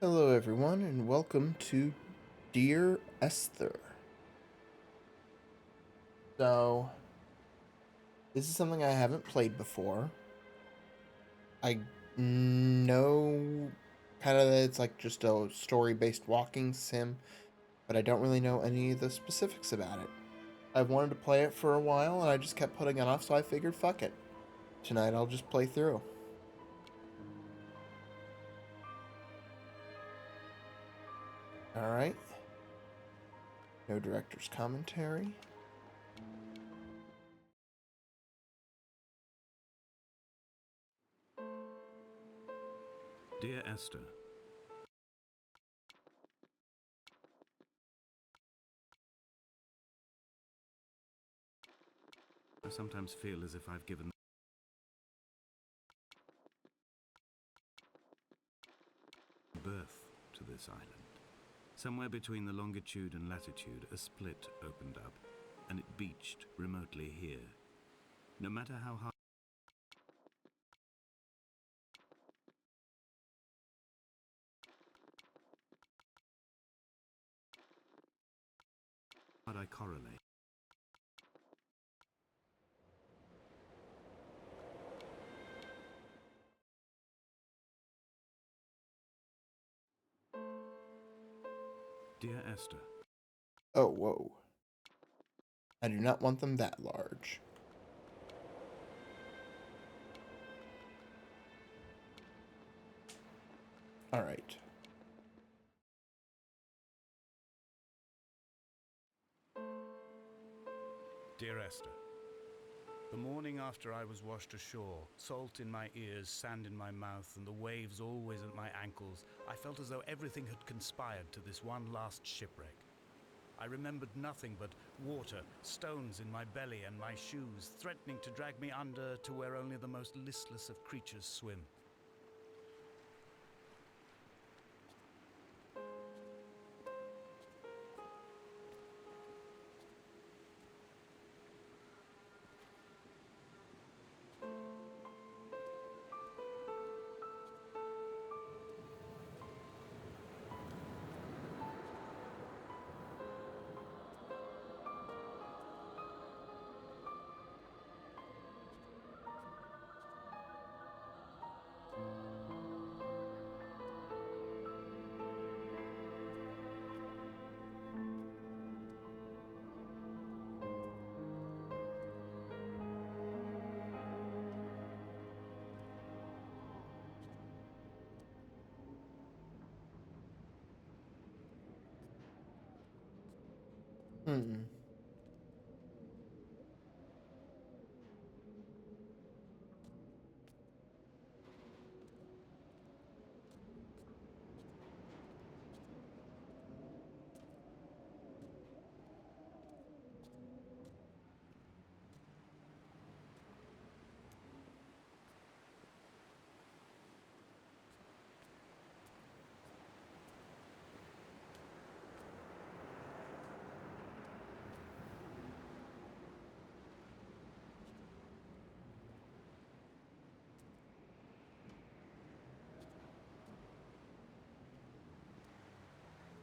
Hello, everyone, and welcome to Dear Esther. So, this is something I haven't played before. I know kind of that it's like just a story based walking sim, but I don't really know any of the specifics about it. I've wanted to play it for a while, and I just kept putting it off, so I figured fuck it. Tonight I'll just play through. Alright. No director's commentary. Dear Esther, I sometimes feel as if I've given birth to this island. Somewhere between the longitude and latitude, a split opened up, and it beached remotely here. No matter how hard I correlate, Dear Esther, Oh, whoa. I do not want them that large. Alright. Dear Esther, the morning after I was washed ashore, salt in my ears, sand in my mouth, and the waves always at my ankles, I felt as though everything had conspired to this one last shipwreck. I remembered nothing but water, stones in my belly and my shoes, threatening to drag me under to where only the most listless of creatures swim. Hmm.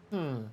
Hmm.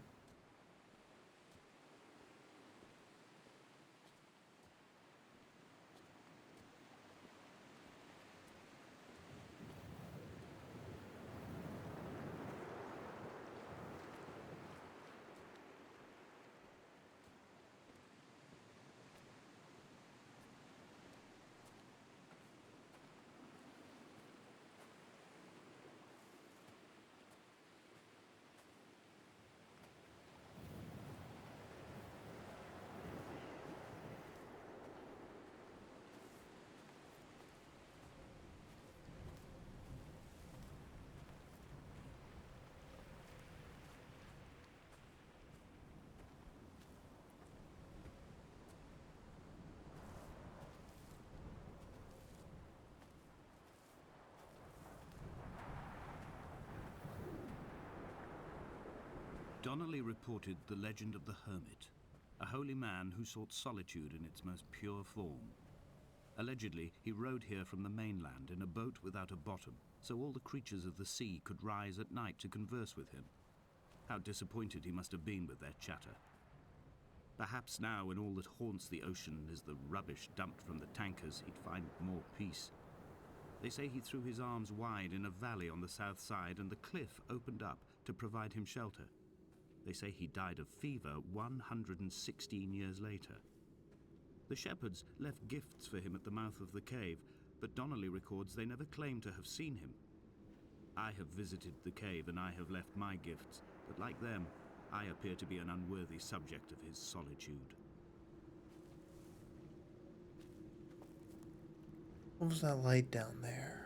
Donnelly reported the legend of the hermit, a holy man who sought solitude in its most pure form. Allegedly, he rode here from the mainland in a boat without a bottom, so all the creatures of the sea could rise at night to converse with him. How disappointed he must have been with their chatter. Perhaps now, when all that haunts the ocean is the rubbish dumped from the tankers, he'd find more peace. They say he threw his arms wide in a valley on the south side, and the cliff opened up to provide him shelter. They say he died of fever 116 years later. The shepherds left gifts for him at the mouth of the cave, but Donnelly records they never claimed to have seen him. I have visited the cave and I have left my gifts, but like them, I appear to be an unworthy subject of his solitude. What was that light down there?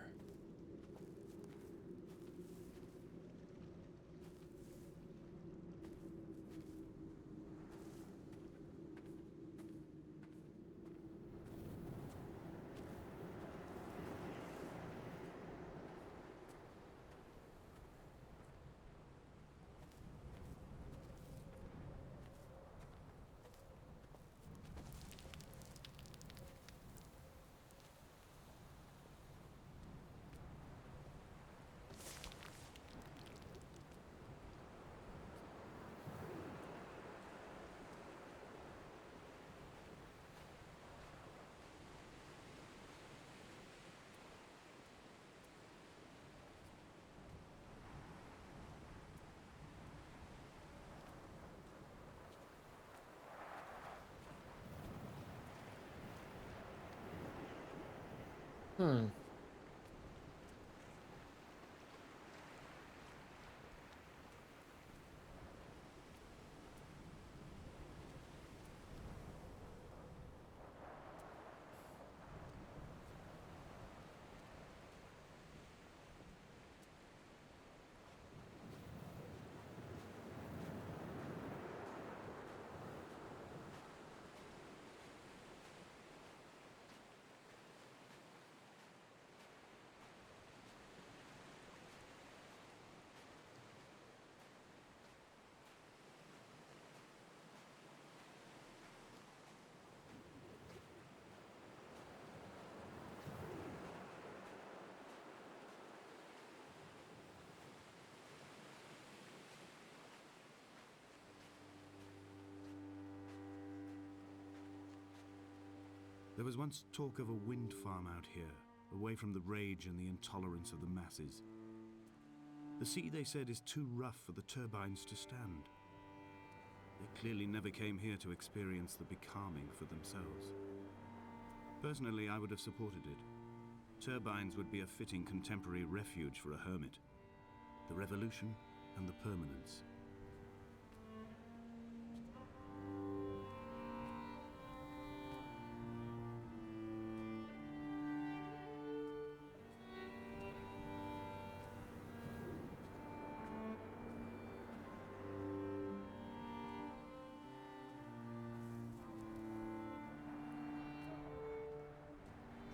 Hmm. There was once talk of a wind farm out here, away from the rage and the intolerance of the masses. The sea, they said, is too rough for the turbines to stand. They clearly never came here to experience the becalming for themselves. Personally, I would have supported it. Turbines would be a fitting contemporary refuge for a hermit. The revolution and the permanence.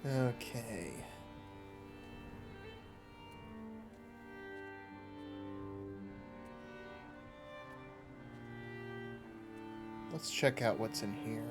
Okay. Let's check out what's in here.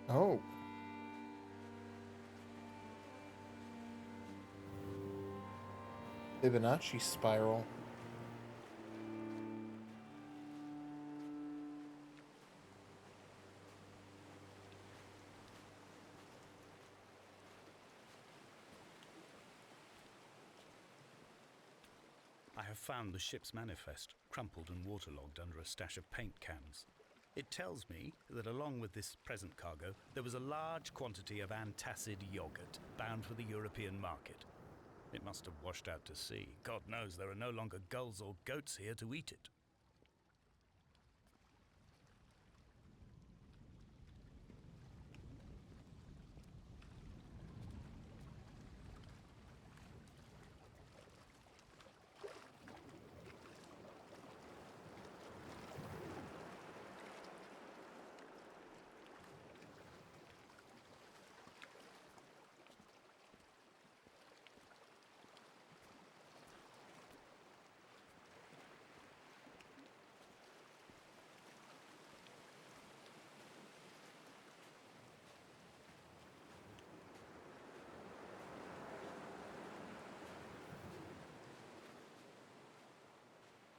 Oh. Fibonacci spiral. I have found the ship's manifest, crumpled and waterlogged under a stash of paint cans. It tells me that along with this present cargo, there was a large quantity of antacid yogurt bound for the European market. It must have washed out to sea. God knows there are no longer gulls or goats here to eat it.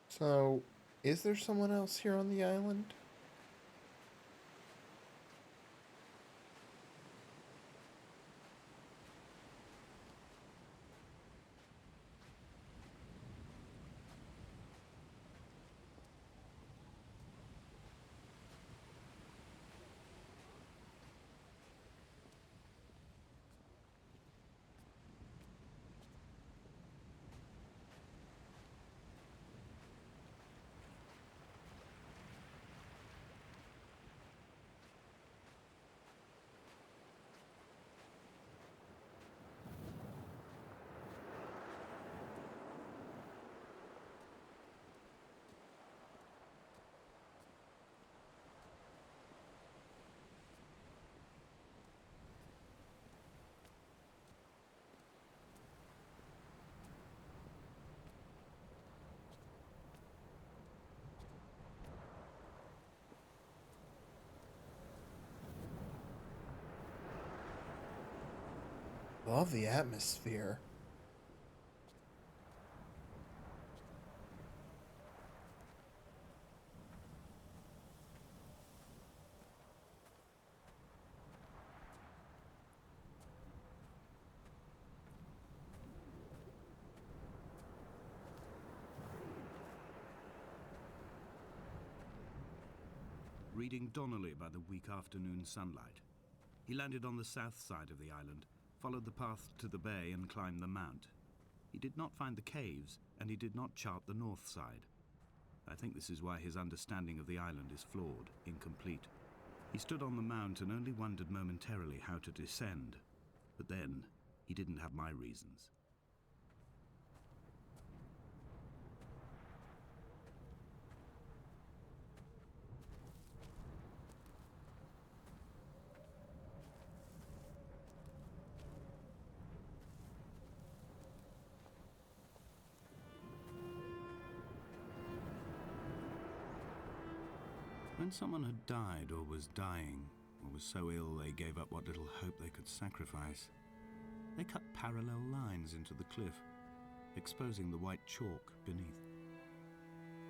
So, is there someone else here on the island? Love the atmosphere. Reading Donnelly by the weak afternoon sunlight. He landed on the south side of the island, followed the path to the bay and climbed the mount. He did not find the caves, and he did not chart the north side. I think this is why his understanding of the island is flawed, incomplete. He stood on the mount and only wondered momentarily how to descend. But then, he didn't have my reasons. When someone had died or was dying, or was so ill they gave up what little hope they could sacrifice, they cut parallel lines into the cliff, exposing the white chalk beneath.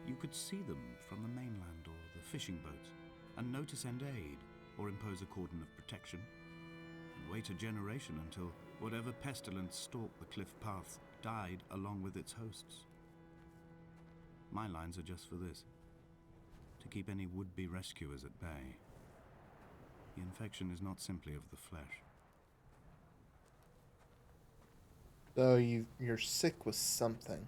You could see them from the mainland or the fishing boats, and know to send aid or impose a cordon of protection, and wait a generation until whatever pestilence stalked the cliff paths died along with its hosts. My lines are just for this: to keep any would-be rescuers at bay. The infection is not simply of the flesh. So you're sick with something.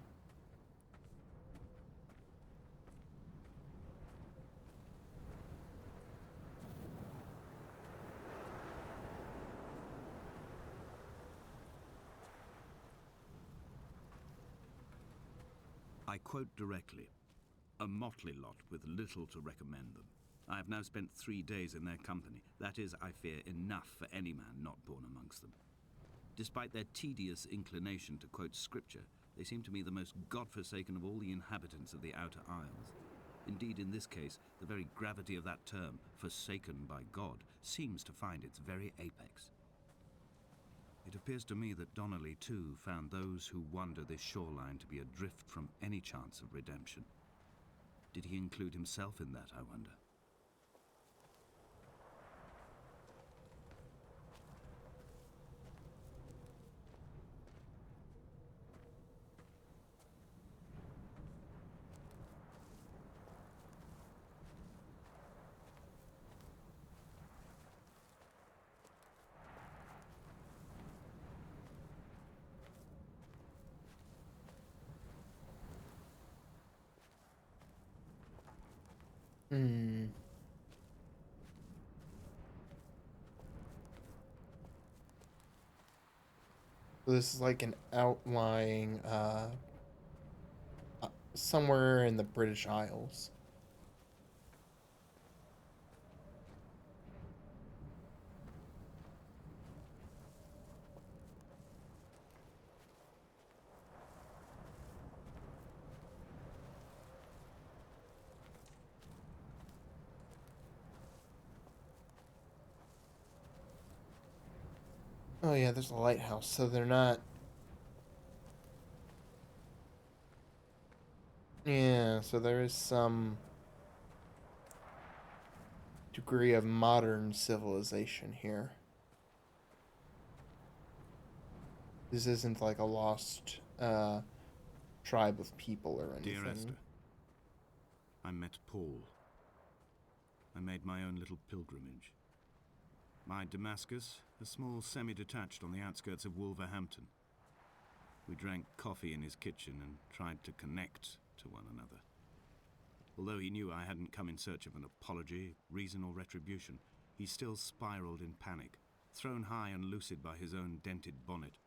I quote directly: a motley lot with little to recommend them. I have now spent 3 days in their company. That is, I fear, enough for any man not born amongst them. Despite their tedious inclination to quote scripture, they seem to me the most God-forsaken of all the inhabitants of the Outer Isles. Indeed, in this case, the very gravity of that term, forsaken by God, seems to find its very apex. It appears to me that Donnelly, too, found those who wander this shoreline to be adrift from any chance of redemption. Did he include himself in that, I wonder? So this is like an outlying, somewhere in the British Isles. Oh yeah, there's a lighthouse, so they're not. Yeah, so there is some degree of modern civilization here. This isn't like a lost tribe of people or Dear anything. Esther, I met Paul. I made my own little pilgrimage. My Damascus, a small semi-detached on the outskirts of Wolverhampton. We drank coffee in his kitchen and tried to connect to one another. Although he knew I hadn't come in search of an apology, reason or retribution, he still spiraled in panic, thrown high and lucid by his own dented bonnet.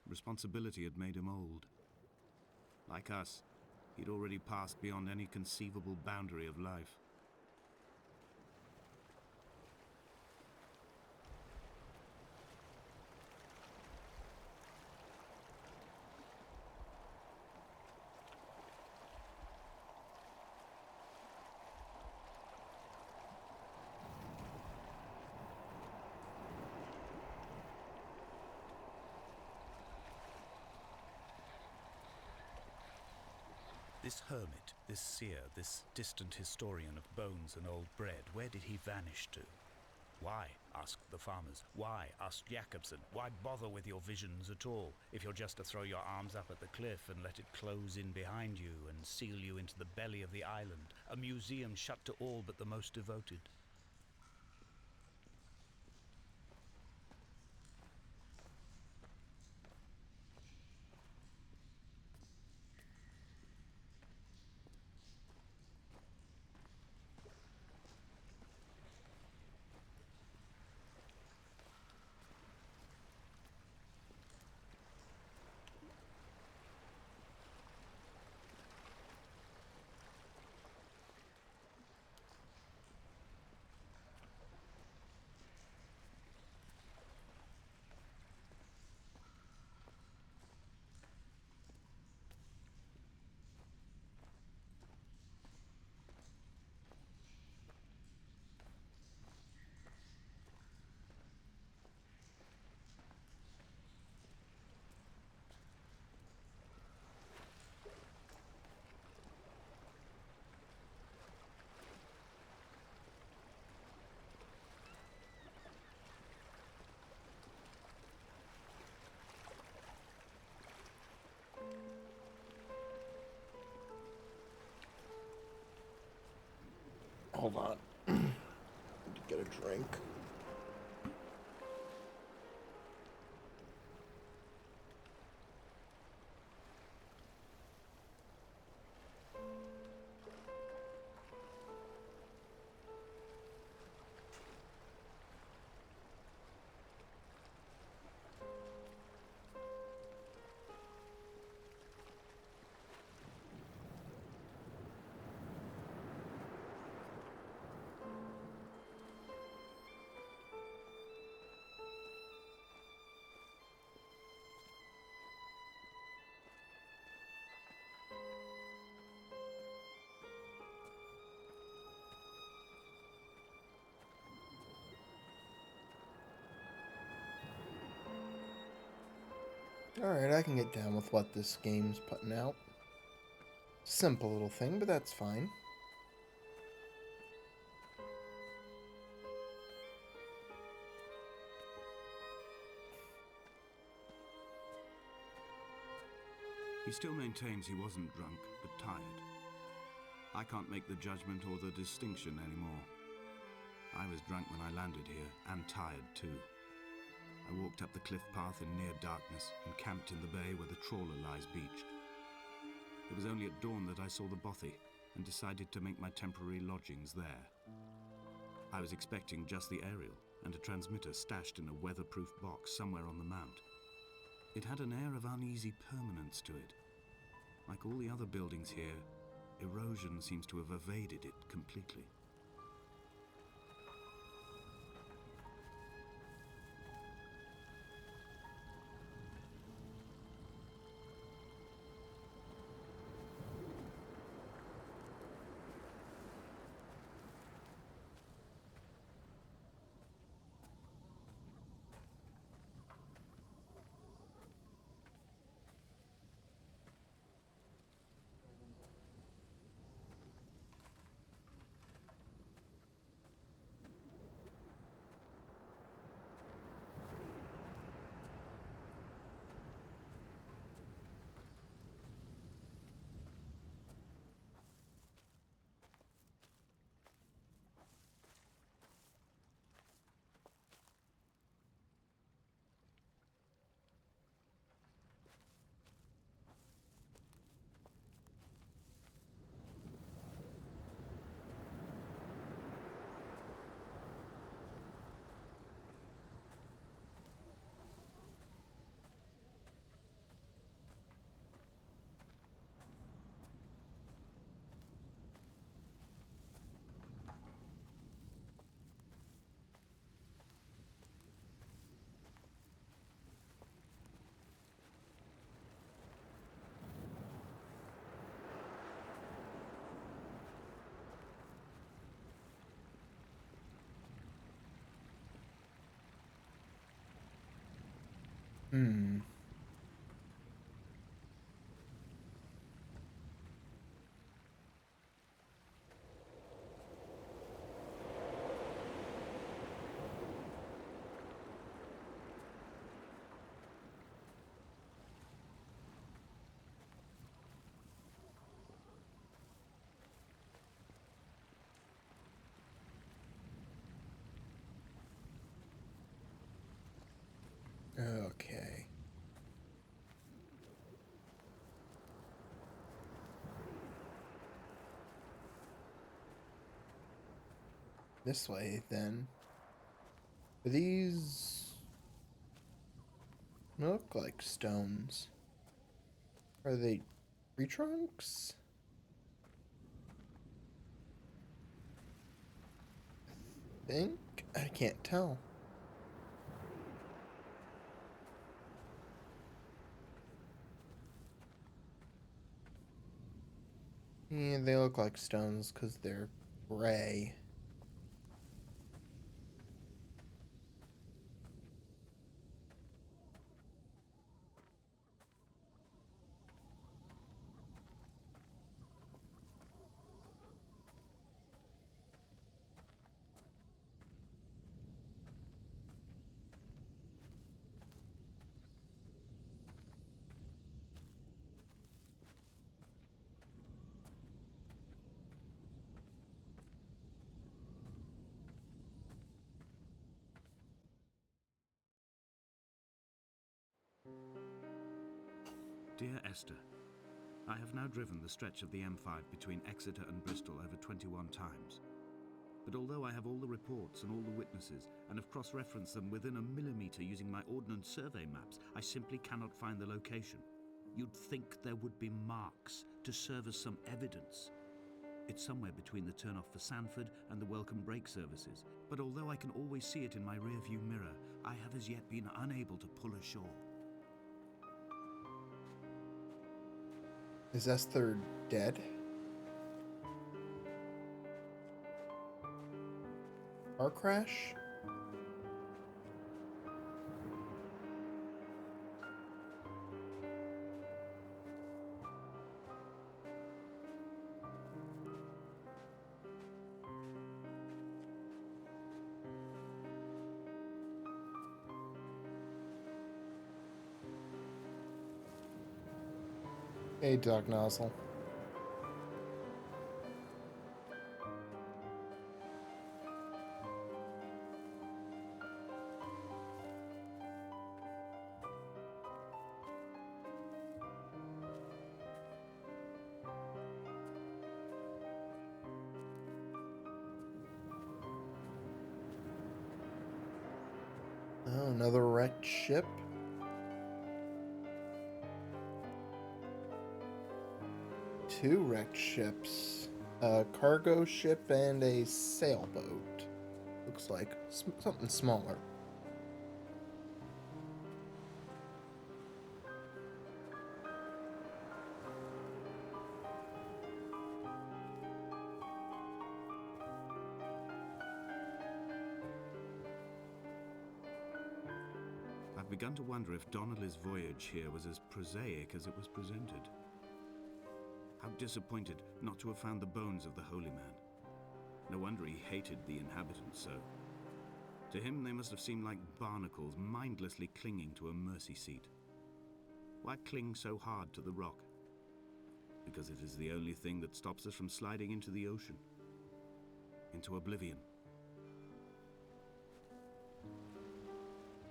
Responsibility had made him old. Like us, he'd already passed beyond any conceivable boundary of life. This hermit, this seer, this distant historian of bones and old bread, where did he vanish to? Why, asked the farmers. Why, asked Jacobson. Why bother with your visions at all, if you're just to throw your arms up at the cliff and let it close in behind you and seal you into the belly of the island, a museum shut to all but the most devoted? Hold on. Need to get a drink. Alright, I can get down with what this game's putting out. Simple little thing, but that's fine. He still maintains he wasn't drunk, but tired. I can't make the judgment or the distinction anymore. I was drunk when I landed here, and tired too. I walked up the cliff path in near darkness and camped in the bay where the trawler lies beached. It was only at dawn that I saw the bothy and decided to make my temporary lodgings there. I was expecting just the aerial and a transmitter stashed in a weatherproof box somewhere on the mount. It had an air of uneasy permanence to it. Like all the other buildings here, erosion seems to have evaded it completely. Hmm. Okay. This way, then. These look like stones. Are they tree trunks? Think? I can't tell. Yeah, they look like stones because they're gray. Dear Esther, I have now driven the stretch of the M5 between Exeter and Bristol over 21 times. But although I have all the reports and all the witnesses, and have cross-referenced them within a millimetre using my Ordnance Survey maps, I simply cannot find the location. You'd think there would be marks to serve as some evidence. It's somewhere between the turn-off for Sanford and the welcome brake services, but although I can always see it in my rear-view mirror, I have as yet been unable to pull ashore. Is Esther dead? Car crash? Hey, Dog Nozzle. Oh, another wrecked ship. two wrecked ships, a cargo ship and a sailboat. Looks like something smaller. I've begun to wonder if Donnelly's voyage here was as prosaic as it was presented. How disappointed not to have found the bones of the holy man. No wonder he hated the inhabitants so. To him they must have seemed like barnacles mindlessly clinging to a mercy seat. Why cling so hard to the rock? Because it is the only thing that stops us from sliding into the ocean, into oblivion.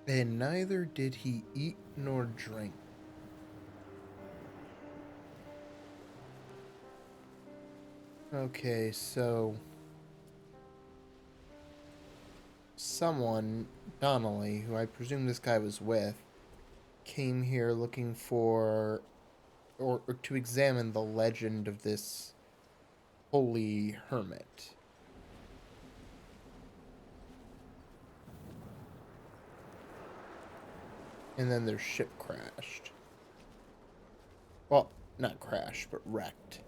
And neither did he eat nor drink. Okay, so someone, Donnelly, who I presume this guy was with, came here looking for, or to examine the legend of this holy hermit. And then their ship crashed. Well, not crashed, but wrecked.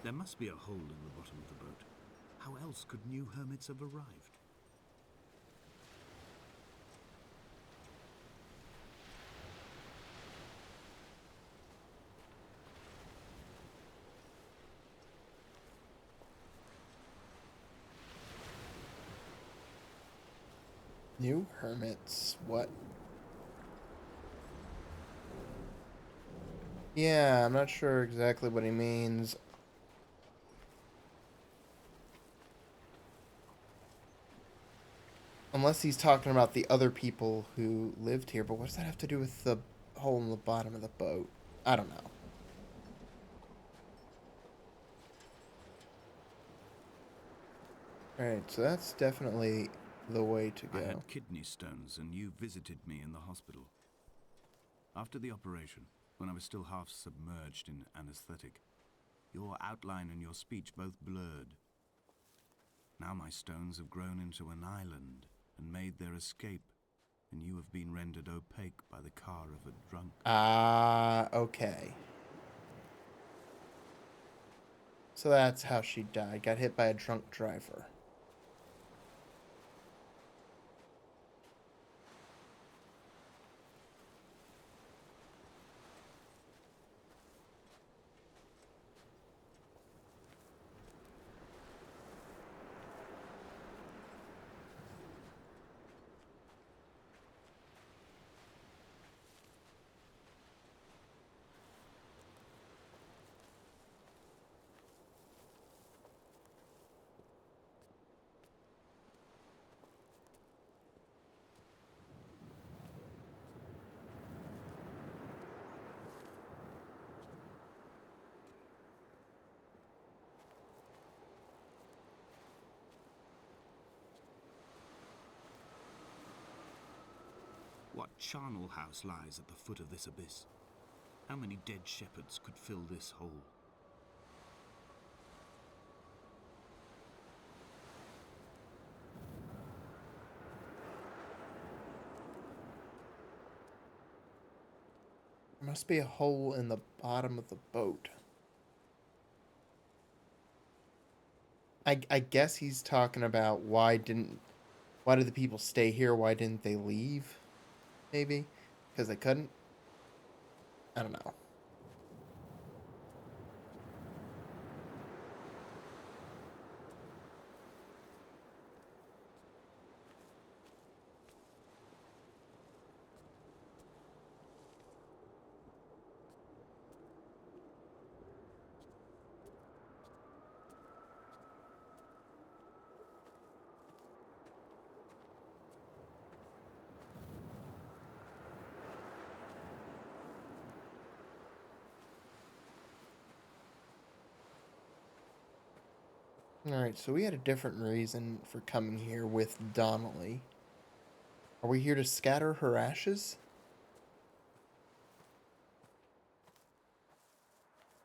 There must be a hole in the bottom of the boat. How else could new hermits have arrived? New hermits, what? Yeah, I'm not sure exactly what he means. Unless he's talking about the other people who lived here, but what does that have to do with the hole in the bottom of the boat? I don't know. Alright, so that's definitely the way to I go. had kidney stones and you visited me in the hospital. After the operation, when I was still half submerged in anesthetic, your outline and your speech both blurred. Now my stones have grown into an island and made their escape, and you have been rendered opaque by the car of a drunk. Ah, okay. So that's how she died. Got hit by a drunk driver. What charnel house lies at the foot of this abyss? How many dead shepherds could fill this hole? There must be a hole in the bottom of the boat. I guess he's talking about why did the people stay here? Why didn't they leave? Maybe because they couldn't. I don't know. Alright, so we had a different reason for coming here with Donnelly. Are we here to scatter her ashes?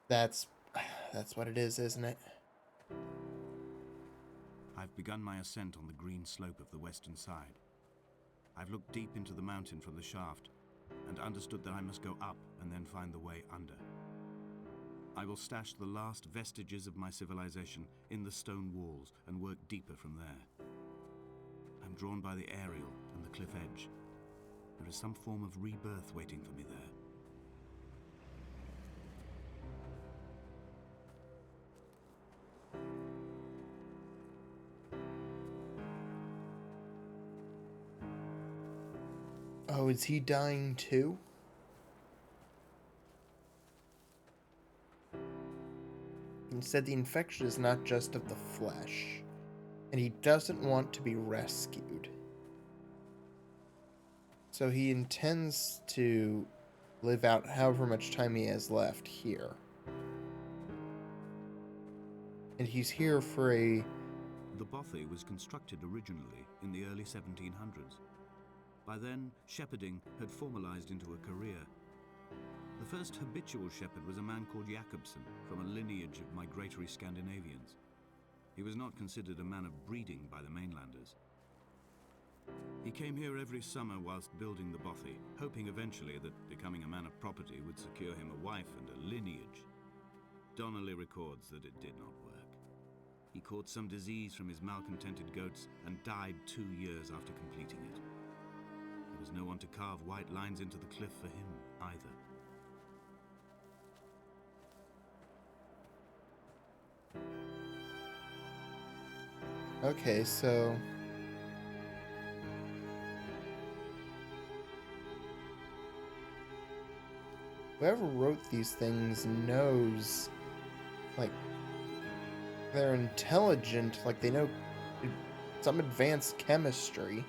That's that's what it is, isn't it? I've begun my ascent on the green slope of the western side. I've looked deep into the mountain from the shaft and understood that I must go up and then find the way under. I will stash the last vestiges of my civilization in the stone walls and work deeper from there. I'm drawn by the aerial and the cliff edge. There is some form of rebirth waiting for me there. Oh, is he dying too? He said the infection is not just of the flesh, and he doesn't want to be rescued. So he intends to live out however much time he has left here. And he's here for a... The bothy was constructed originally in the early 1700s. By then, shepherding had formalized into a career. The first habitual shepherd was a man called Jakobsen, from a lineage of migratory Scandinavians. He was not considered a man of breeding by the mainlanders. He came here every summer whilst building the bothy, hoping eventually that becoming a man of property would secure him a wife and a lineage. Donnelly records that it did not work. He caught some disease from his malcontented goats and died 2 years after completing it. There was no one to carve white lines into the cliff for him either. Okay, so... whoever wrote these things knows, like, they're intelligent, like they know some advanced chemistry.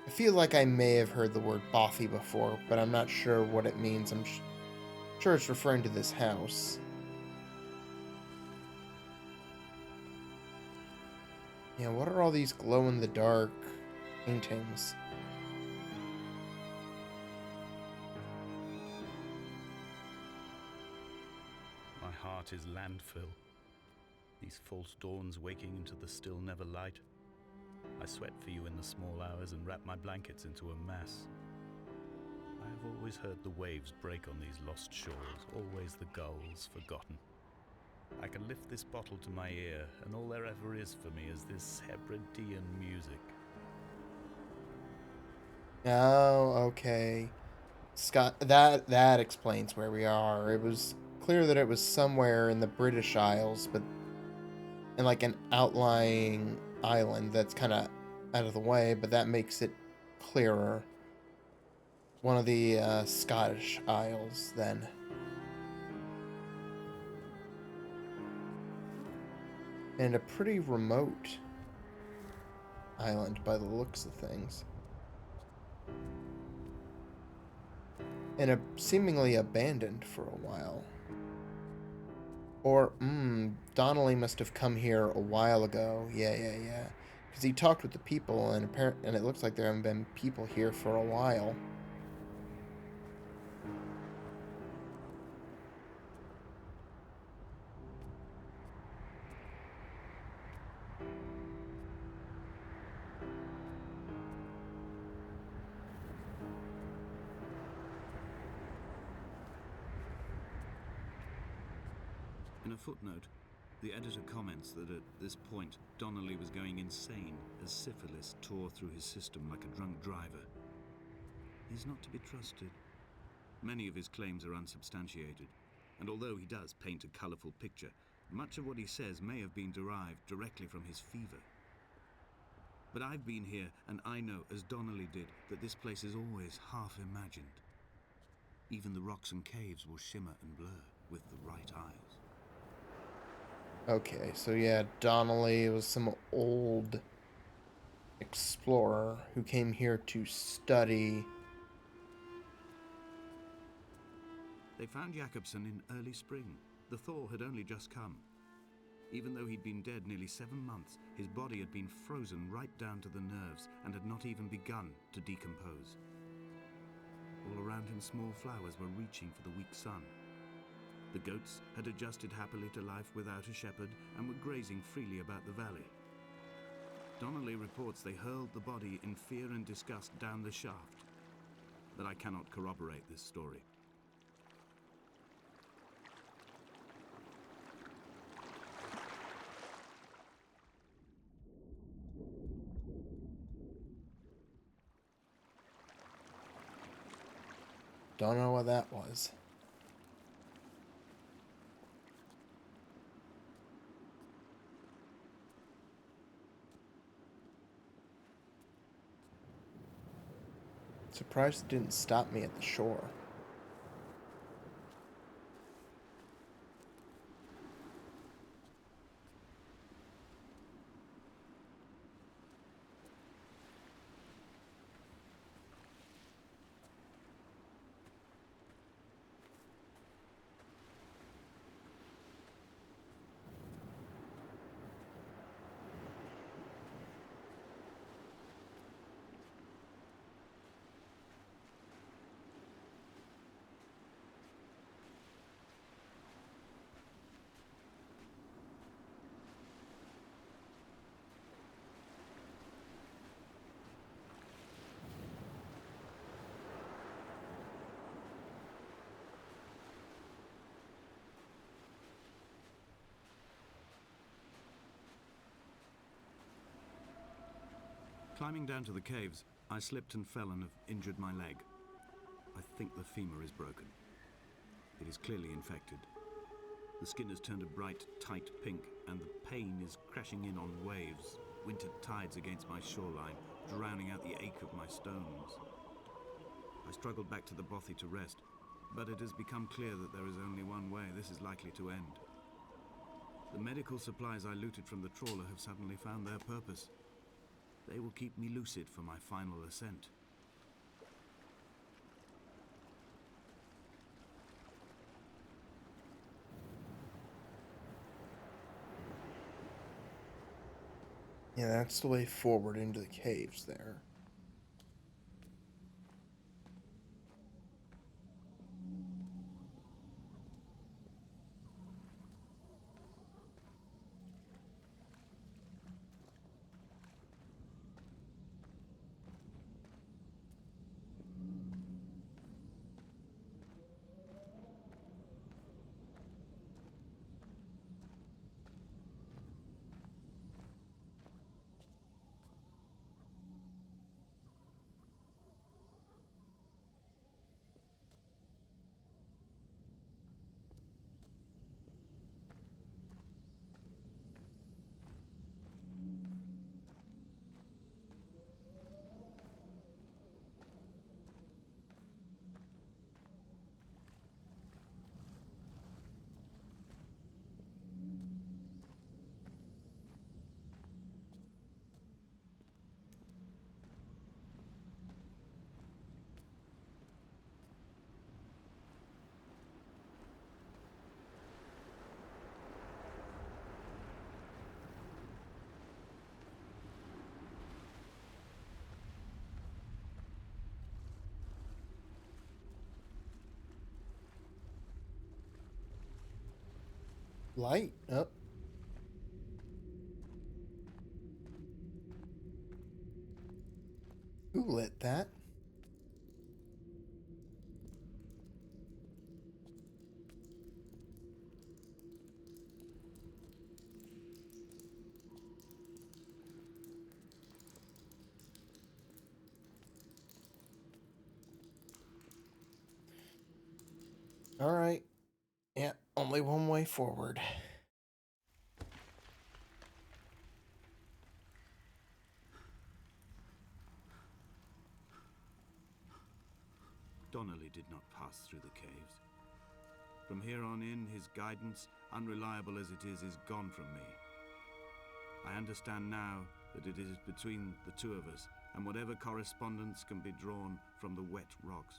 I feel like I may have heard the word bothy before, but I'm not sure what it means. I'm sure it's referring to this house. Yeah, what are all these glow-in-the-dark paintings? My heart is landfill. These false dawns waking into the still never light. I sweat for you in the small hours and wrap my blankets into a mass. I have always heard the waves break on these lost shores, always the gulls forgotten. I can lift this bottle to my ear, and all there ever is for me is this Hebridean music. Oh, okay. Scott, that explains where we are. It was clear that it was somewhere in the British Isles, but in like an outlying island that's kind of out of the way, but that makes it clearer. One of the Scottish Isles, then. And a pretty remote island by the looks of things. And seemingly abandoned for a while. Or, Donnelly must have come here a while ago. Yeah. Because he talked with the people, and it looks like there haven't been people here for a while. In a footnote, the editor comments that at this point, Donnelly was going insane as syphilis tore through his system like a drunk driver. He's not to be trusted. Many of his claims are unsubstantiated, and although he does paint a colourful picture, much of what he says may have been derived directly from his fever. But I've been here, and I know, as Donnelly did, that this place is always half imagined. Even the rocks and caves will shimmer and blur with the right eyes. Okay, so yeah, Donnelly was some old explorer who came here to study. They found Jakobsen in early spring. The thaw had only just come. Even though he'd been dead nearly 7 months, his body had been frozen right down to the nerves and had not even begun to decompose. All around him, small flowers were reaching for the weak sun. The goats had adjusted happily to life without a shepherd and were grazing freely about the valley. Donnelly reports they hurled the body in fear and disgust down the shaft, but I cannot corroborate this story. Don't know what that was. Surprised it didn't stop me at the shore. Climbing down to the caves, I slipped and fell and have injured my leg. I think the femur is broken. It is clearly infected. The skin has turned a bright, tight pink, and the pain is crashing in on waves, winter tides against my shoreline, drowning out the ache of my stones. I struggled back to the bothy to rest, but it has become clear that there is only one way this is likely to end. The medical supplies I looted from the trawler have suddenly found their purpose. They will keep me lucid for my final ascent. Yeah, that's the way forward into the caves there. Light up. Who lit that? Alright. Yeah, only one way forward. Donnelly did not pass through the caves. From here on in, his guidance, unreliable as it is gone from me. I understand now that it is between the two of us, and whatever correspondence can be drawn from the wet rocks.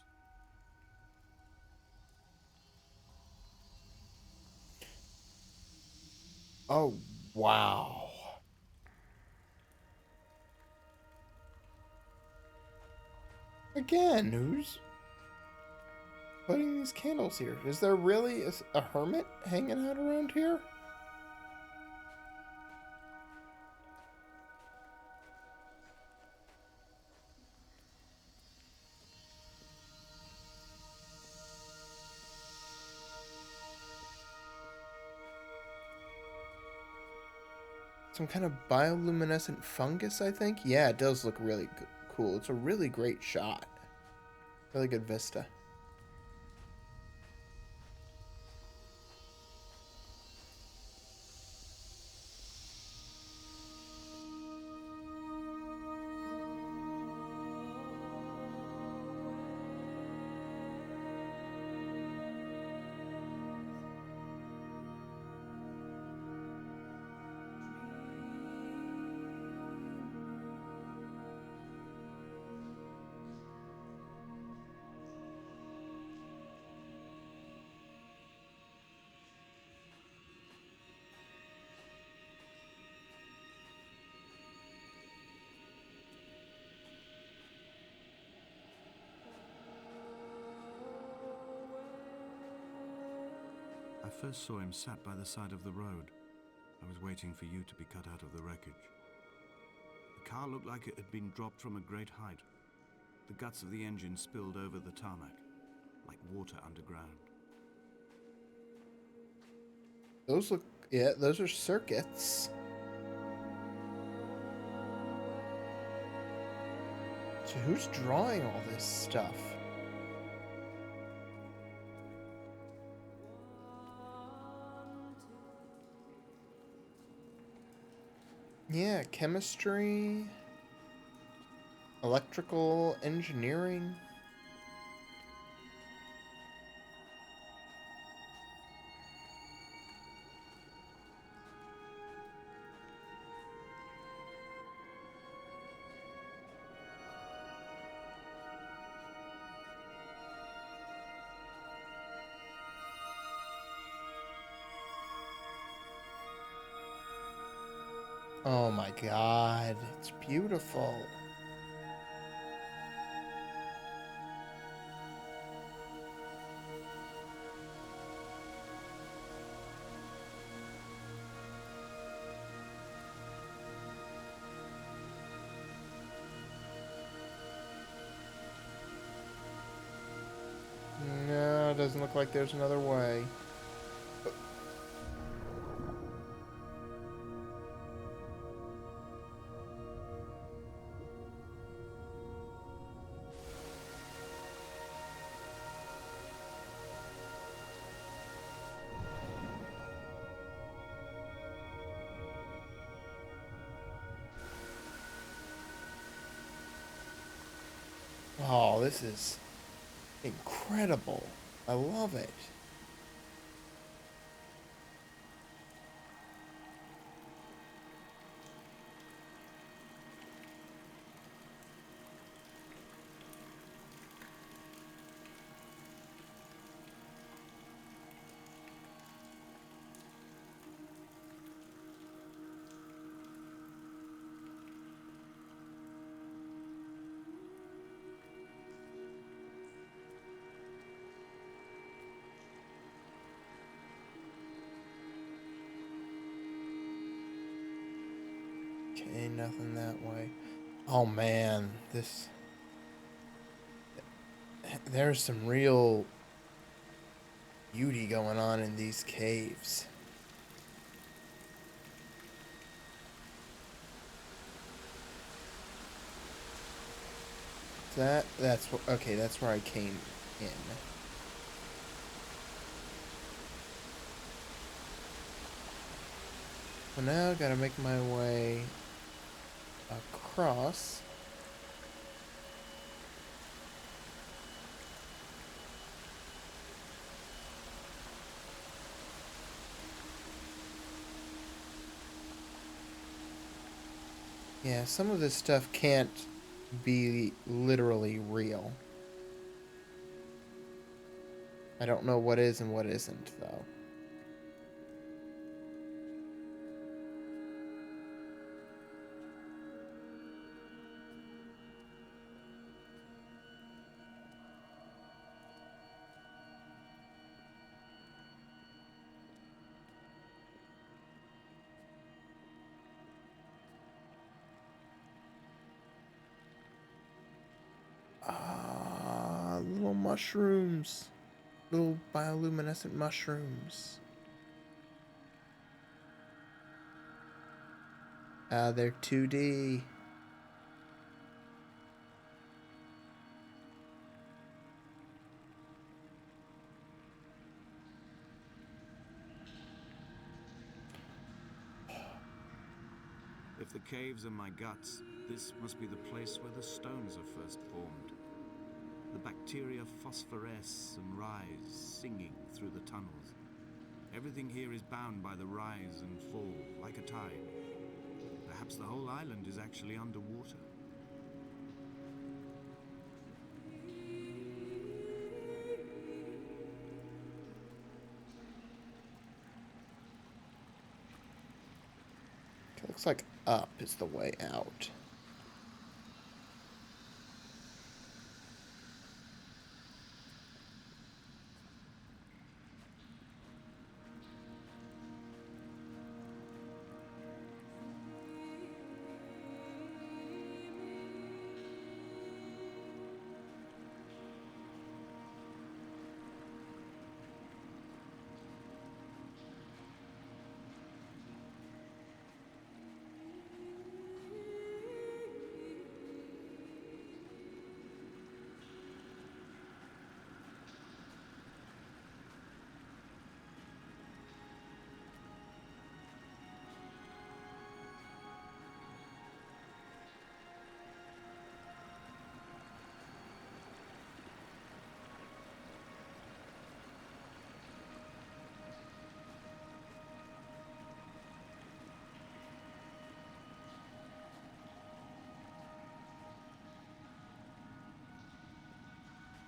Oh, wow. Again, who's putting these candles here? Is there really a hermit hanging out around here? Some kind of bioluminescent fungus, I think? Yeah, it does look really cool. It's a really great shot. Really good vista. I first saw him sat by the side of the road. I was waiting for you to be cut out of the wreckage. The car looked like it had been dropped from a great height. The guts of the engine spilled over the tarmac, like water underground. Those look... Yeah, those are circuits. So who's drawing all this stuff? Yeah, chemistry, electrical engineering. Oh my god, it's beautiful. No, it doesn't look like there's another way. Oh, this is incredible. I love it. Okay, nothing that way. Oh man, this... There's some real beauty going on in these caves. That's what... Okay, that's where I came in. So now I gotta make my way across. Yeah, some of this stuff can't be literally real. I don't know what is and what isn't, though. Ah, little mushrooms. Little bioluminescent mushrooms. Ah, they're 2D. If the caves are my guts, this must be the place where the stones are first formed. The bacteria phosphoresce and rise, singing through the tunnels. Everything here is bound by the rise and fall, like a tide. Perhaps the whole island is actually underwater. It looks like up is the way out.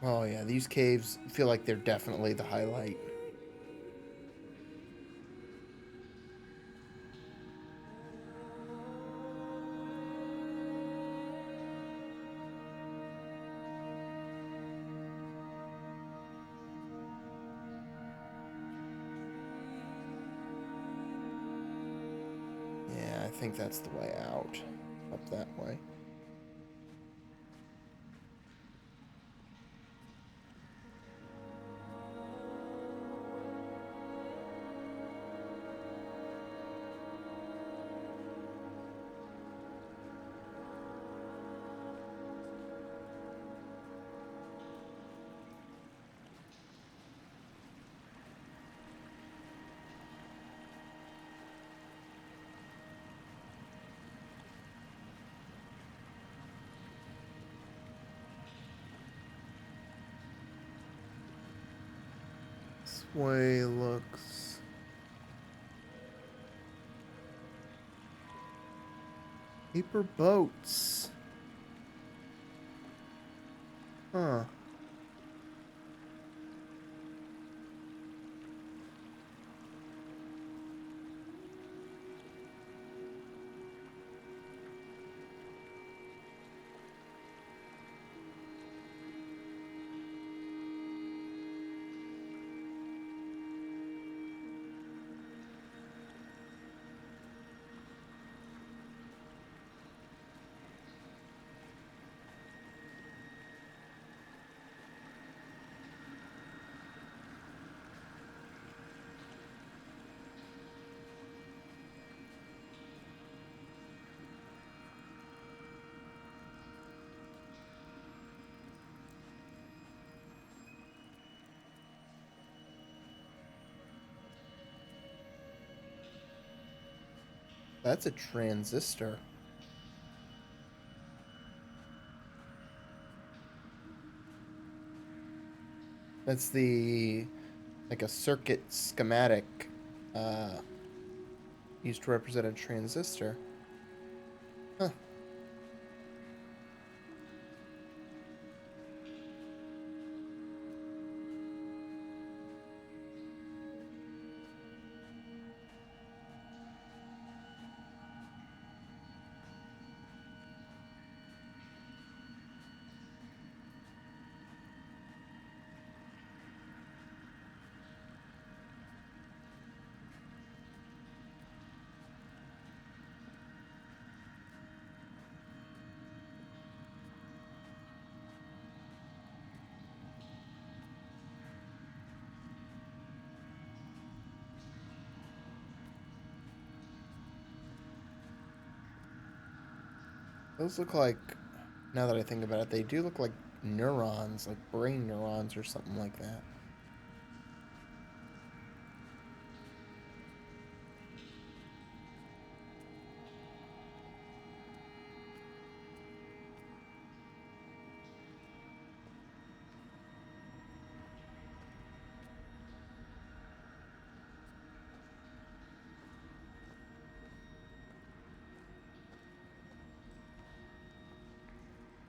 Oh yeah, these caves feel like they're definitely the highlight. Yeah, I think that's the way out. Up that way. This way looks... Paper boats. Huh. That's a transistor. That's the like a circuit schematic uh, used to represent a transistor. Huh. Those look like, now that I think about it, they do look like neurons, like brain neurons or something like that.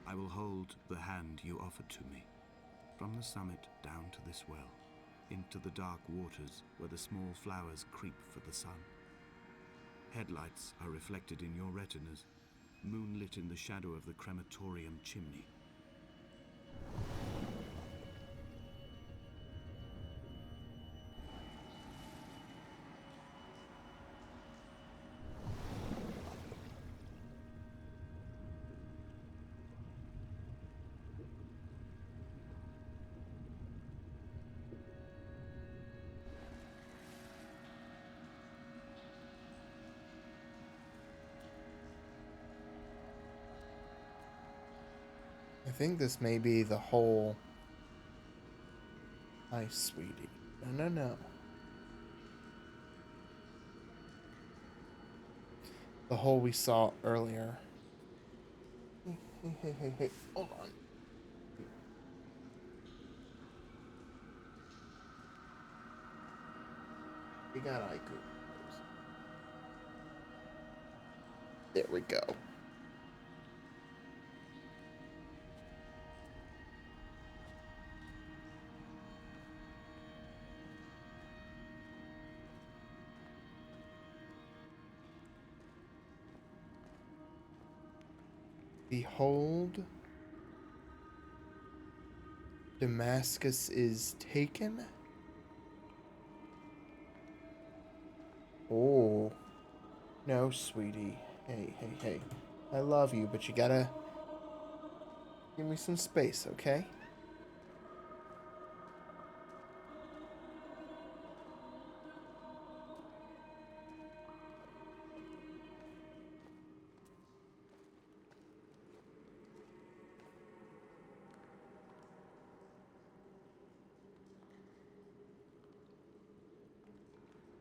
I will hold the hand you offered to me, from the summit down to this well, into the dark waters where the small flowers creep for the sun. Headlights are reflected in your retinas, moonlit in the shadow of the crematorium chimney. I think this may be the hole. Hi, sweetie. No, no, no. The hole we saw earlier. Hey. Hold on. We got Aiku. There we go. Behold, Damascus is taken. Oh, no, sweetie. Hey. I love you, but you gotta give me some space, okay?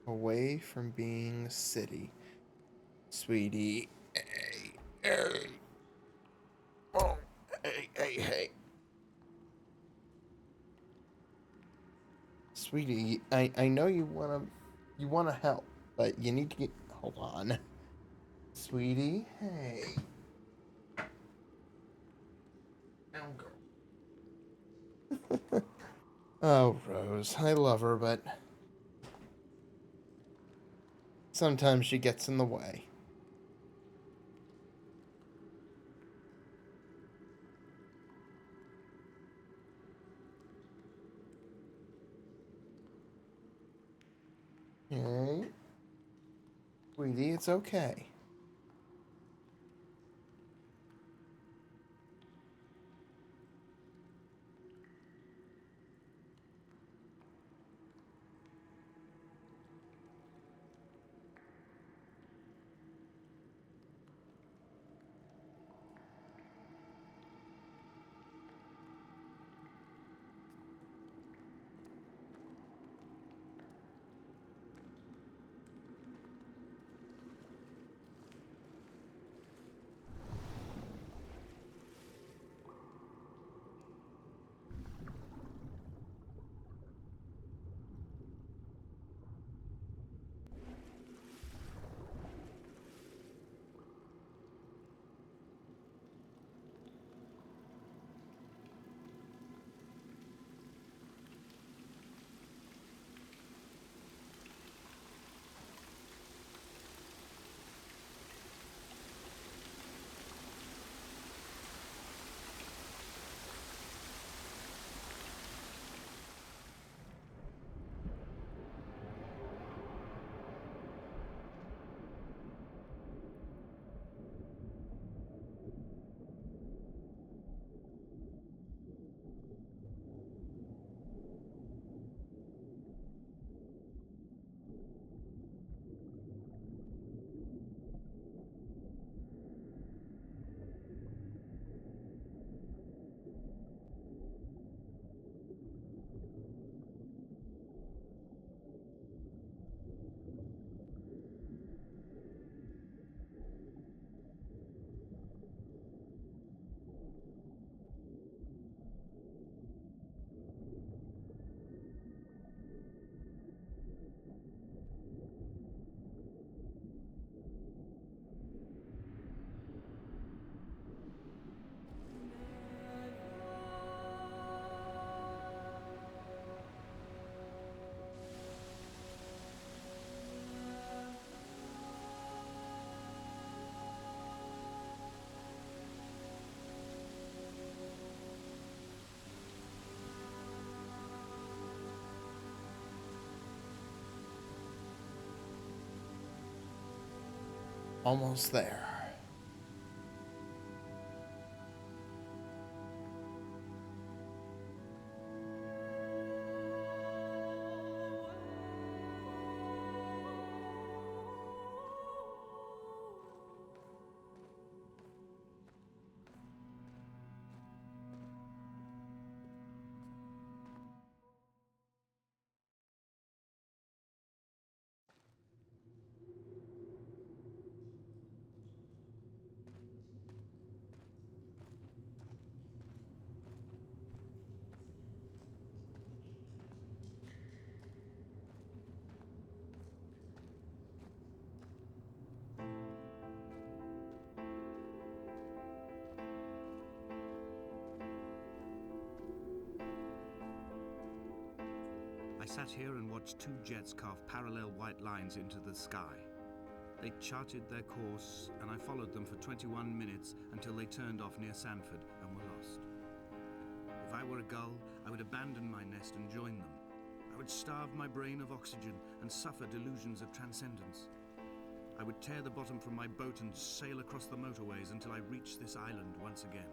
Away from being a city. Sweetie. Hey. Oh, hey. Sweetie, I know you wanna help, but you need to get, hold on. Sweetie, hey. Now, girl. Oh, Rose, I love her, but sometimes she gets in the way. Hey, sweetie, it's okay. Almost there. I sat here and watched two jets carve parallel white lines into the sky. They charted their course, and I followed them for 21 minutes until they turned off near Sanford and were lost. If I were a gull, I would abandon my nest and join them. I would starve my brain of oxygen and suffer delusions of transcendence. I would tear the bottom from my boat and sail across the motorways until I reached this island once again.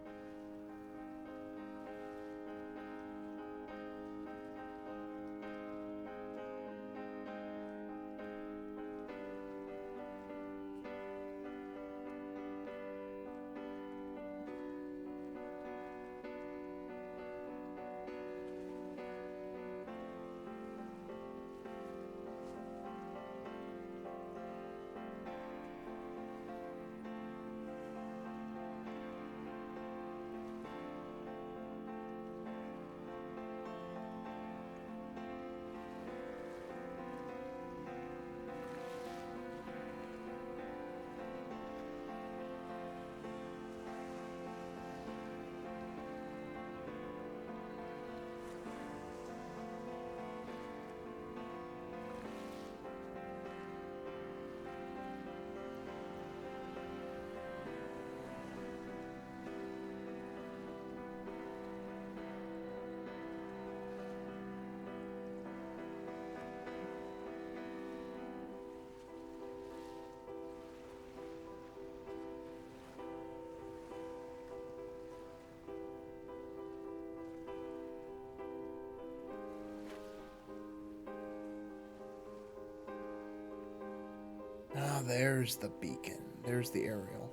Ah, there's the beacon. There's the aerial.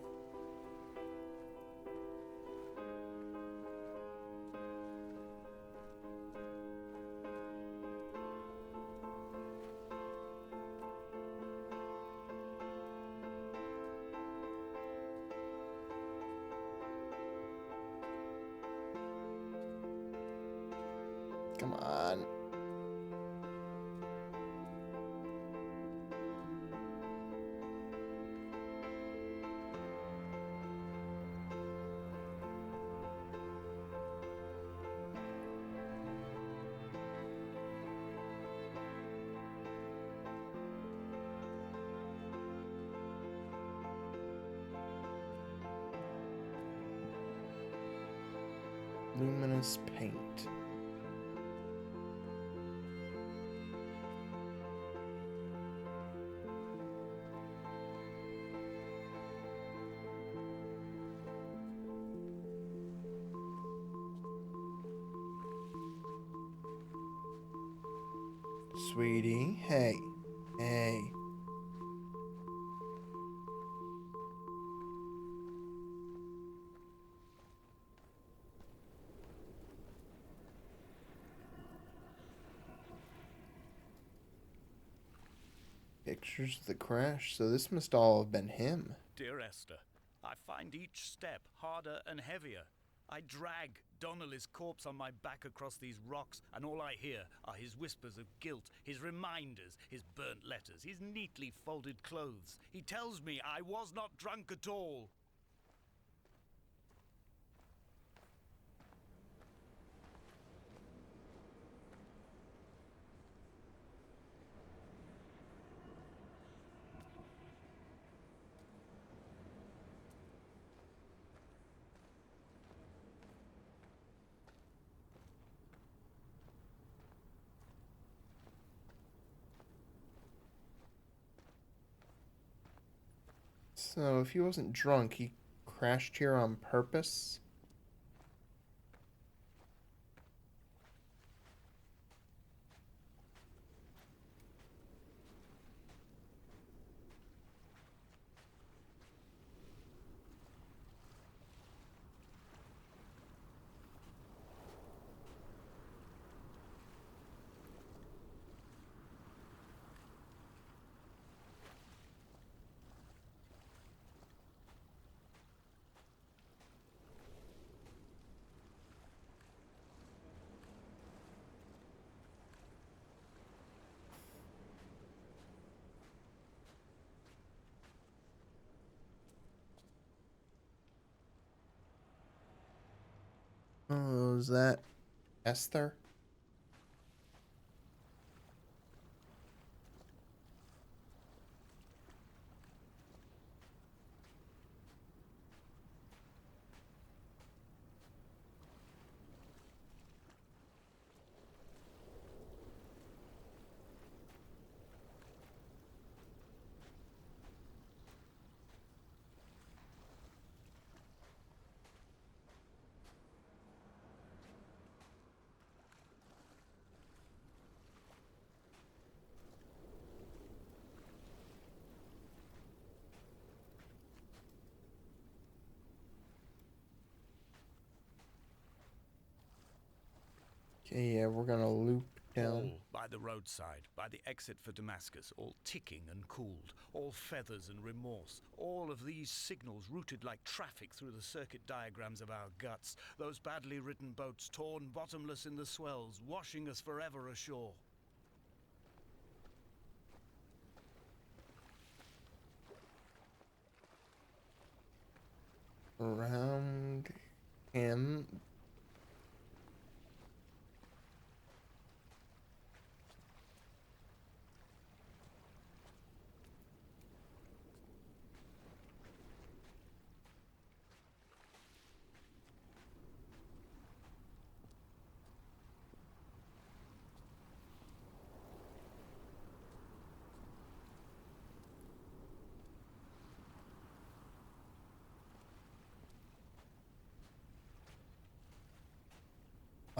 Come on. Luminous paint. Sweetie, hey. Hey. Pictures of the crash, so this must all have been him. Dear Esther, I find each step harder and heavier. I drag Donnelly's corpse on my back across these rocks, and all I hear are his whispers of guilt, his reminders, his burnt letters, his neatly folded clothes. He tells me I was not drunk at all. So if he wasn't drunk, he crashed here on purpose? Oh, is that Esther? Okay, yeah, we're gonna loop down. All by the roadside, by the exit for Damascus, all ticking and cooled, all feathers and remorse, all of these signals routed like traffic through the circuit diagrams of our guts, those badly written boats torn bottomless in the swells, washing us forever ashore. Around him.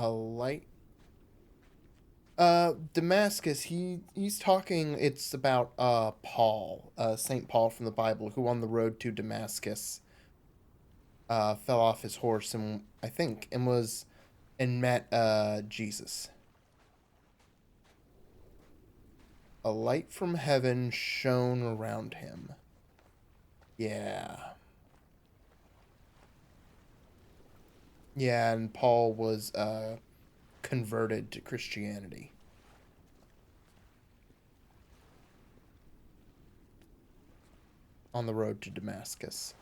A light. Damascus, he's talking, it's about Paul, Saint Paul from the Bible, who on the road to Damascus fell off his horse and I think and met Jesus. A light from heaven shone around him. Yeah. Yeah, and Paul was converted to Christianity on the road to Damascus.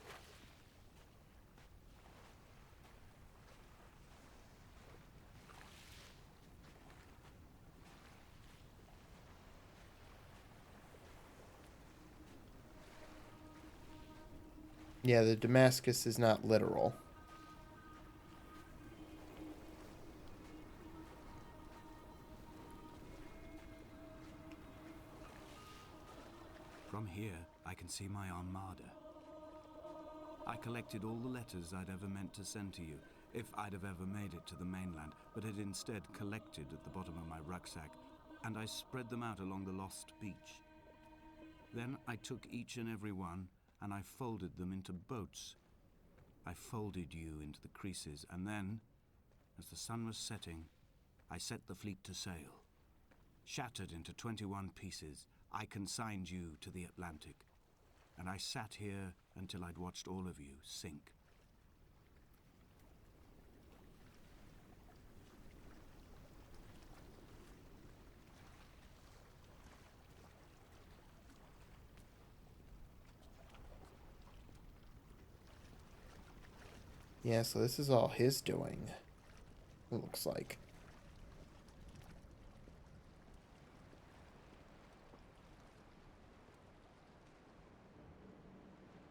Yeah, the Damascus is not literal. From here, I can see my armada. I collected all the letters I'd ever meant to send to you, if I'd have ever made it to the mainland, but had instead collected at the bottom of my rucksack, and I spread them out along the lost beach. Then I took each and every one, and I folded them into boats. I folded you into the creases, and then, as the sun was setting, I set the fleet to sail. Shattered into 21 pieces, I consigned you to the Atlantic, and I sat here until I'd watched all of you sink. Yeah, so this is all his doing, it looks like.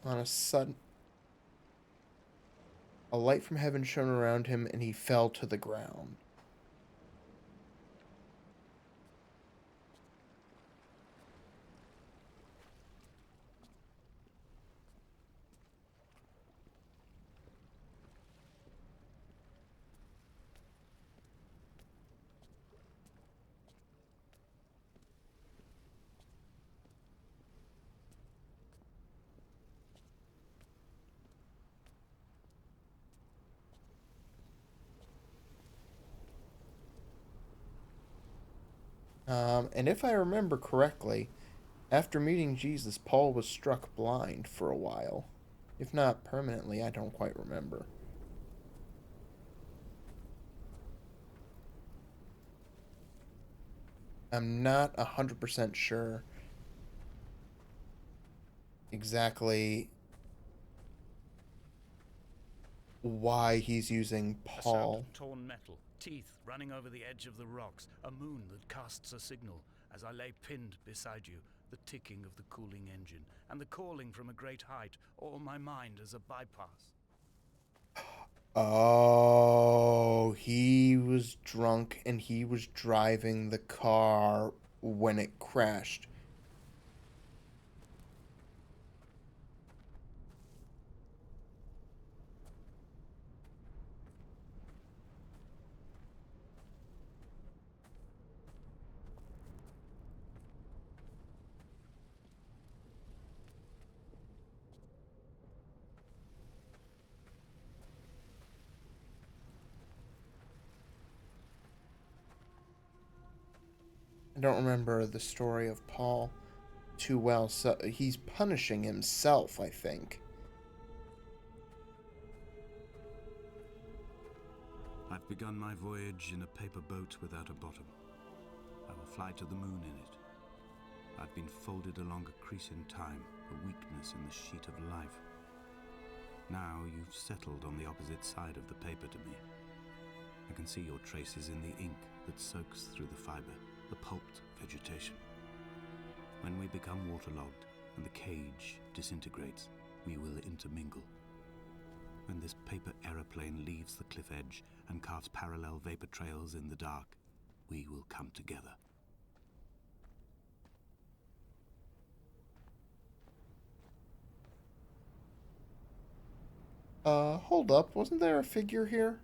On a sudden, a light from heaven shone around him, and he fell to the ground. And if I remember correctly, after meeting Jesus, Paul was struck blind for a while. If not permanently, I don't quite remember. I'm not 100% sure exactly why he's using A sound Paul. of torn metal, teeth running over the edge of the rocks, a moon that casts a signal as I lay pinned beside you, the ticking of the cooling engine, and the calling from a great height, all my mind as a bypass. Oh, he was drunk and he was driving the car when it crashed. I don't remember the story of Paul too well, so he's punishing himself, I think. I've begun my voyage in a paper boat without a bottom. I will fly to the moon in it. I've been folded along a crease in time, a weakness in the sheet of life. Now you've settled on the opposite side of the paper to me. I can see your traces in the ink that soaks through the fiber, the pulped vegetation. When we become waterlogged and the cage disintegrates, we will intermingle. When this paper aeroplane leaves the cliff edge and carves parallel vapor trails in the dark, we will come together. Hold up. Wasn't there a figure here?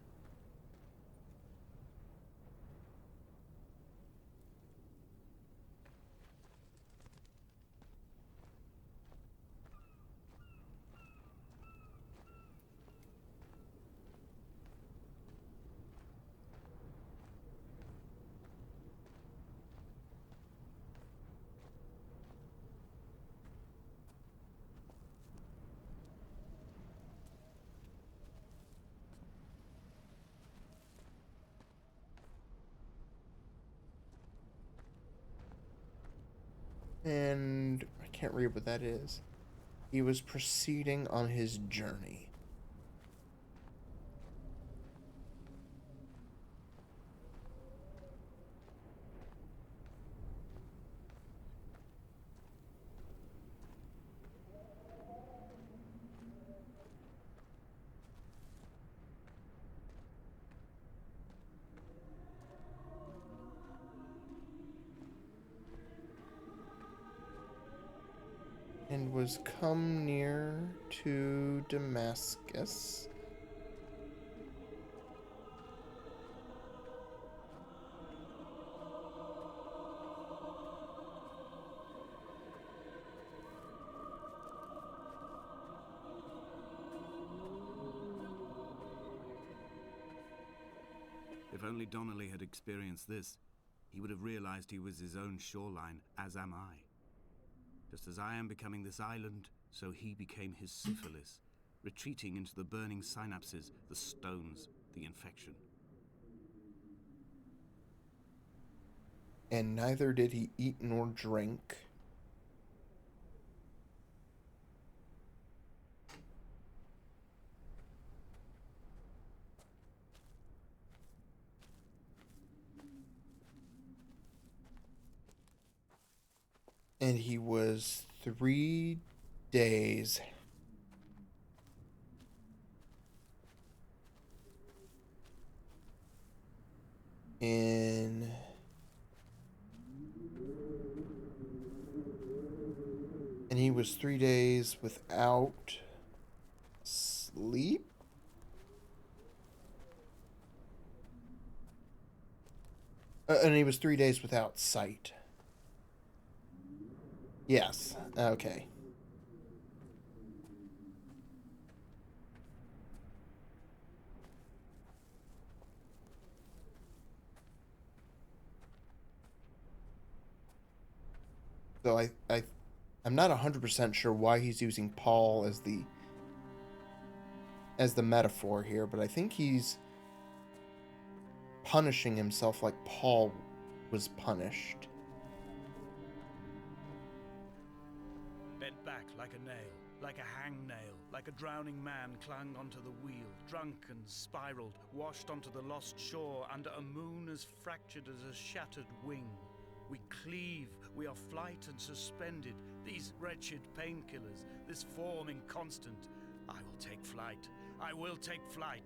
And I can't read what that is. He was proceeding on his journey. And was come near to Damascus. If only Donnelly had experienced this, he would have realized he was his own shoreline, as am I. Just as I am becoming this island, so he became his syphilis, retreating into the burning synapses, the stones, the infection. And neither did he eat nor drink. And he was 3 days in and he was 3 days without sleep. And he was 3 days without sight. Yes. Okay. So I'm not 100% sure why he's using Paul as the metaphor here, but I think he's punishing himself like Paul was punished. Bent back like a nail, like a hangnail, like a drowning man clung onto the wheel, drunk and spiraled, washed onto the lost shore under a moon as fractured as a shattered wing. We cleave, we are flight and suspended, these wretched painkillers, this form inconstant. I will take flight, I will take flight.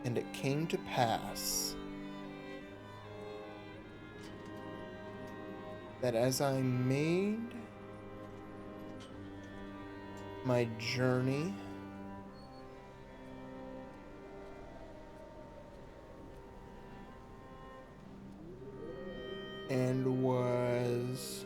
And it came to pass that as I made my journey and was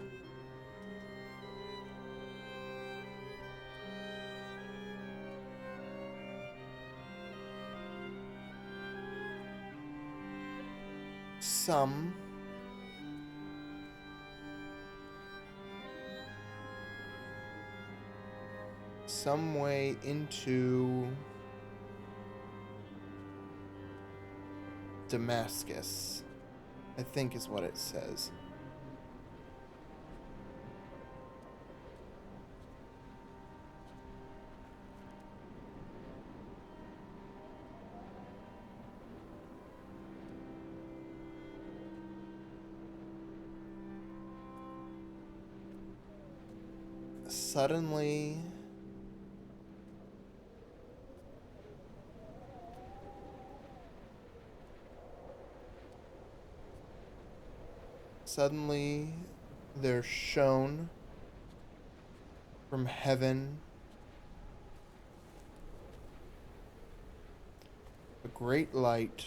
some way into Damascus, I think is what it says. Suddenly, there shone from heaven a great light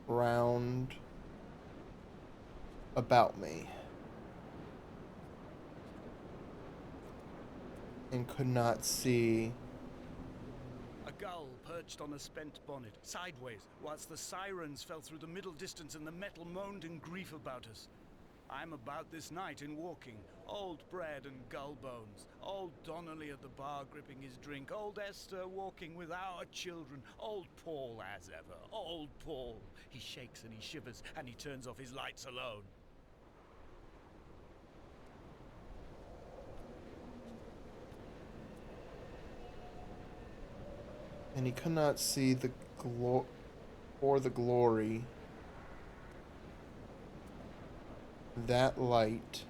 round about me, and could not see. A gull perched on a spent bonnet, sideways, whilst the sirens fell through the middle distance and the metal moaned in grief about us. I'm about this night in walking, old bread and gull bones, old Donnelly at the bar gripping his drink, old Esther walking with our children, old Paul as ever, old Paul. He shakes and he shivers and he turns off his lights alone. And he could not see the glory, that light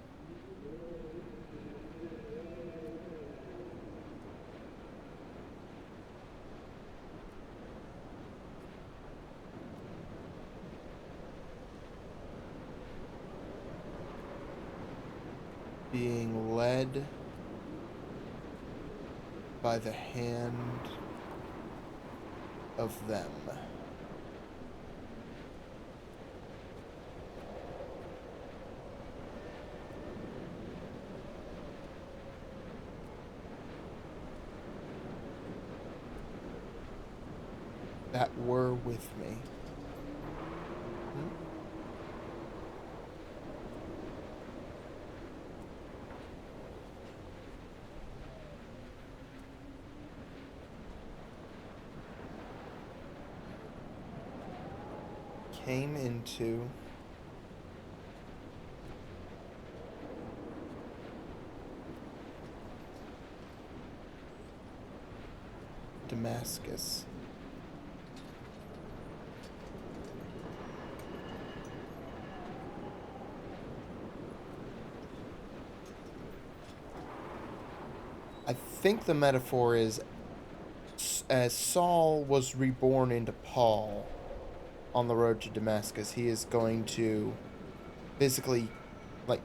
being led by the hand of them. That were with me. Came into Damascus. I think the metaphor is as Saul was reborn into Paul on the road to Damascus, he is going to physically, like,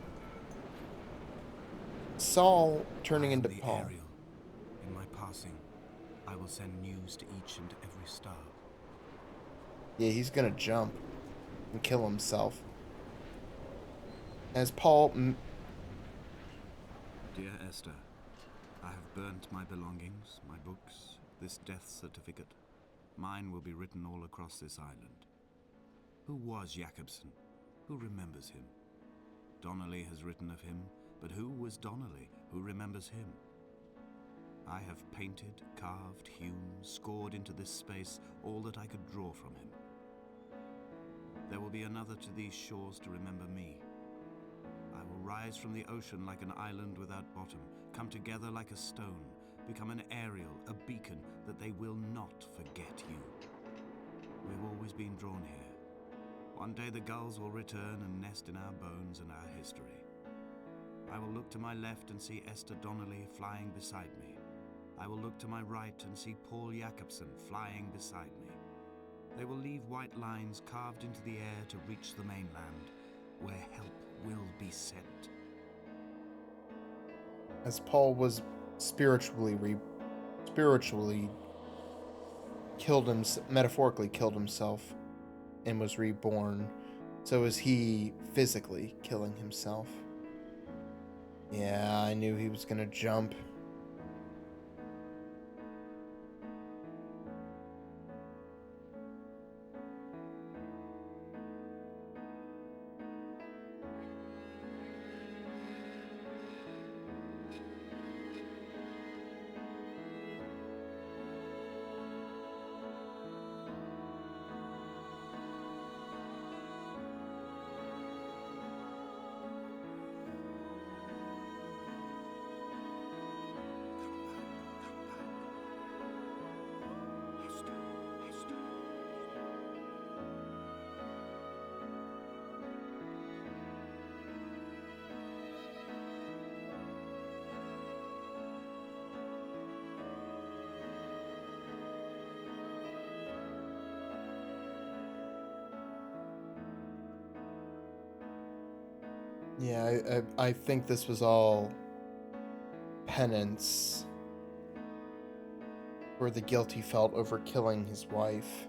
Saul I turning am into the Paul. Ariel. In my passing, I will send news to each and every star. Yeah, he's gonna jump and kill himself. As Paul. Dear Esther, I have burnt my belongings, my books, this death certificate. Mine will be written all across this island. Who was Jacobson? Who remembers him? Donnelly has written of him, but who was Donnelly? Who remembers him? I have painted, carved, hewn, scored into this space all that I could draw from him. There will be another to these shores to remember me. I will rise from the ocean like an island without bottom, come together like a stone, become an Ariel, a beacon, that they will not forget you. We've always been drawn here. One day the gulls will return and nest in our bones and our history. I will look to my left and see Esther Donnelly flying beside me. I will look to my right and see Paul Jacobson flying beside me. They will leave white lines carved into the air to reach the mainland, where help will be sent. As Paul was spiritually killed him, metaphorically killed himself and was reborn, so is he physically killing himself. Yeah, I knew he was gonna jump. Yeah, I think this was all penance for the guilt he felt over killing his wife.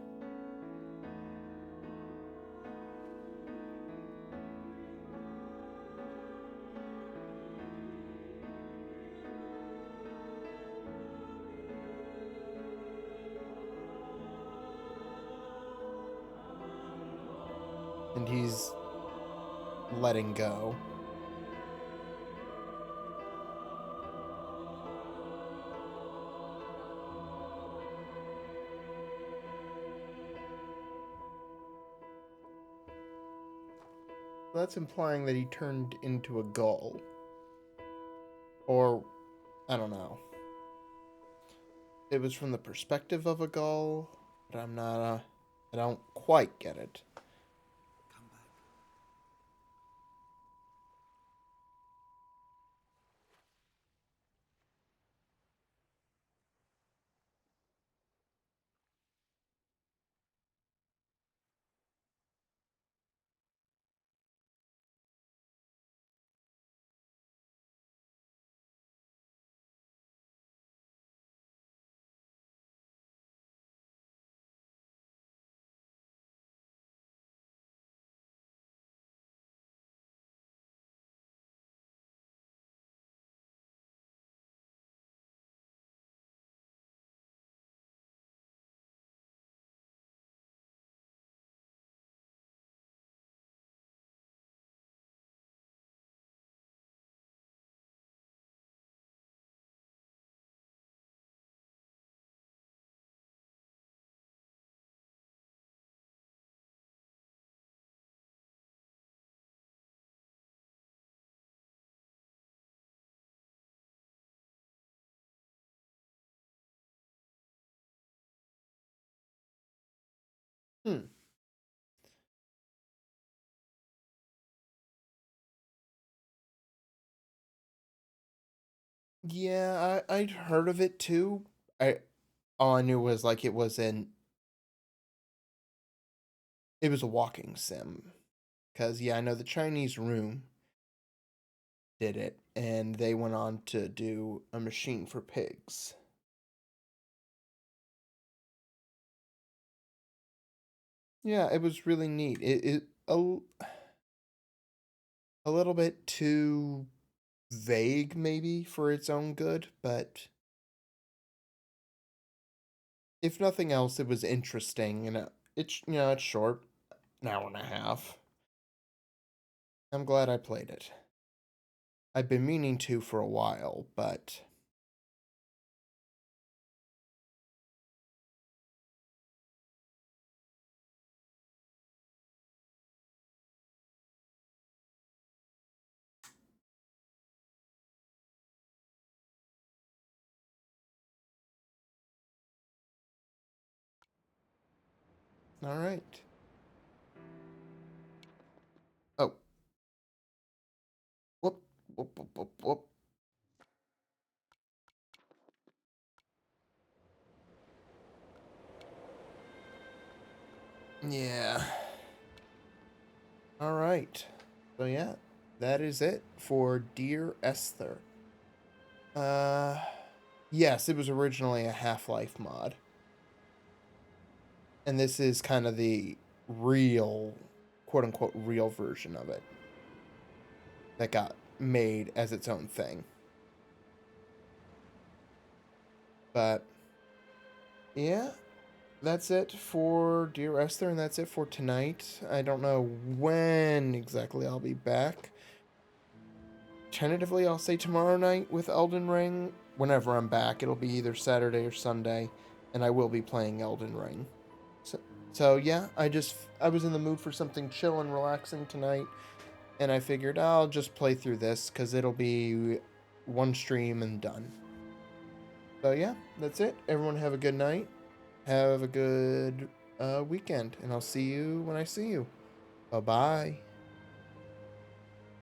And he's letting go. That's implying that he turned into a gull. Or, I don't know. It was from the perspective of a gull, but I don't quite get it. Yeah, I'd heard of it too. I All I knew was like it was a walking sim. Cause yeah, I know the Chinese Room did it, and they went on to do a machine for pigs. Yeah, it was really neat. A little bit too vague maybe for its own good, but if nothing else, it was interesting. And it's short, an hour and a half. I'm glad I played it. I've been meaning to for a while, but all right. Oh, whoop, whoop, whoop, whoop, whoop. Yeah. All right. So yeah, that is it for Dear Esther. Uh, yes, it was originally a Half-Life mod, and this is kind of the real, quote unquote, real version of it that got made as its own thing. But yeah, that's it for Dear Esther, and that's it for tonight. I don't know when exactly I'll be back. Tentatively, I'll say tomorrow night with Elden Ring. Whenever I'm back, it'll be either Saturday or Sunday, and I will be playing Elden Ring. So, so yeah, I was in the mood for something chill and relaxing tonight, and I figured I'll just play through this because it'll be one stream and done. So yeah, that's it. Everyone have a good night. Have a good weekend, and I'll see you when I see you. Bye bye.